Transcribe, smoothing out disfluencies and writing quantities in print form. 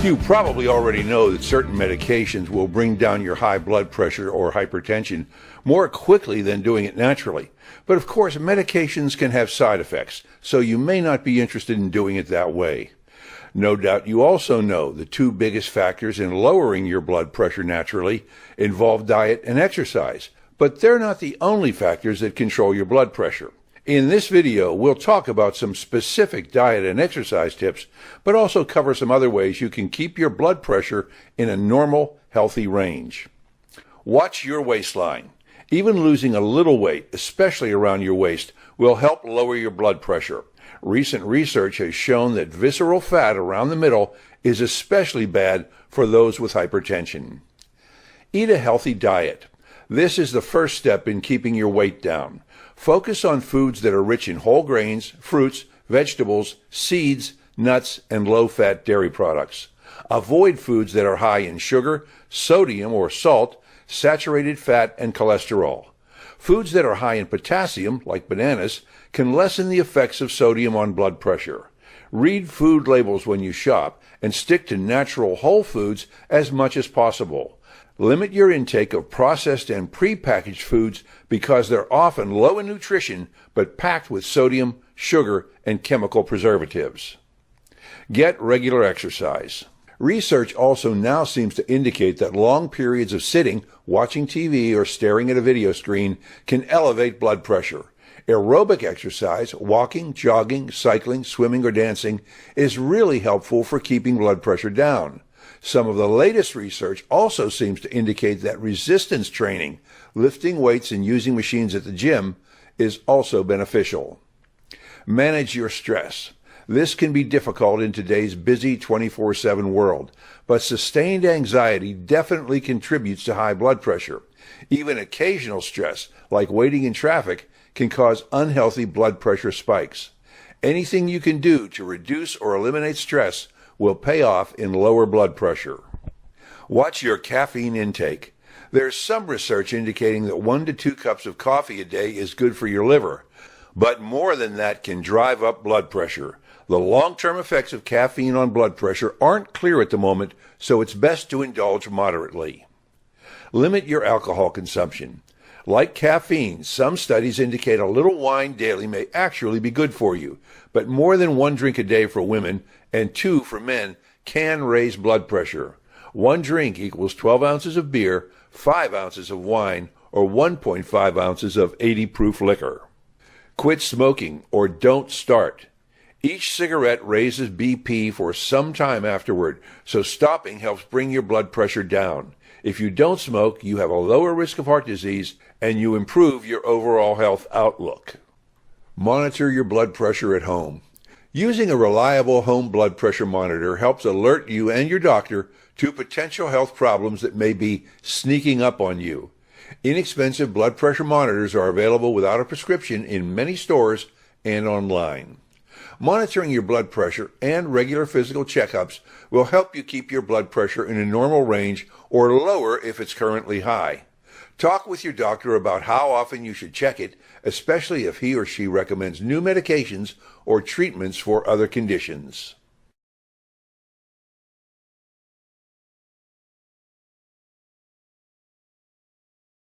You probably already know that certain medications will bring down your high blood pressure or hypertension more quickly than doing it naturally. But of course, medications can have side effects, so you may not be interested in doing it that way. No doubt you also know the two biggest factors in lowering your blood pressure naturally involve diet and exercise, but they're not the only factors that control your blood pressure. In this video, we'll talk about some specific diet and exercise tips, but also cover some other ways you can keep your blood pressure in a normal, healthy range. Watch your waistline. Even losing a little weight, especially around your waist, will help lower your blood pressure. Recent research has shown that visceral fat around the middle is especially bad for those with hypertension. Eat a healthy diet. This is the first step in keeping your weight down. Focus on foods that are rich in whole grains, fruits, vegetables, seeds, nuts, and low-fat dairy products. Avoid foods that are high in sugar, sodium or salt, saturated fat, and cholesterol. Foods that are high in potassium, like bananas, can lessen the effects of sodium on blood pressure. Read food labels when you shop and stick to natural whole foods as much as possible. Limit your intake of processed and prepackaged foods because they're often low in nutrition but packed with sodium, sugar, and chemical preservatives. Get regular exercise. Research also now seems to indicate that long periods of sitting, watching TV, or staring at a video screen can elevate blood pressure. Aerobic exercise, walking, jogging, cycling, swimming, or dancing, is really helpful for keeping blood pressure down. Some of the latest research also seems to indicate that resistance training, lifting weights and using machines at the gym, is also beneficial. Manage your stress. This can be difficult in today's busy 24/7 world, but sustained anxiety definitely contributes to high blood pressure. Even occasional stress, like waiting in traffic, can cause unhealthy blood pressure spikes. Anything you can do to reduce or eliminate stress will pay off in lower blood pressure. Watch your caffeine intake. There's some research indicating that 1 to 2 cups of coffee a day is good for your liver, but more than that can drive up blood pressure. The long-term effects of caffeine on blood pressure aren't clear at the moment, so it's best to indulge moderately. Limit your alcohol consumption. Like caffeine, some studies indicate a little wine daily may actually be good for you, but more than 1 drink a day for women and 2 for men can raise blood pressure. 1 drink equals 12 ounces of beer, 5 ounces of wine, or 1.5 ounces of 80 proof liquor. Quit smoking or don't start. Each cigarette raises BP for some time afterward, so stopping helps bring your blood pressure down. If you don't smoke, you have a lower risk of heart disease and you improve your overall health outlook. Monitor your blood pressure at home. Using a reliable home blood pressure monitor helps alert you and your doctor to potential health problems that may be sneaking up on you. Inexpensive blood pressure monitors are available without a prescription in many stores and online. Monitoring your blood pressure and regular physical checkups will help you keep your blood pressure in a normal range or lower if it's currently high. Talk with your doctor about how often you should check it, especially if he or she recommends new medications or treatments for other conditions.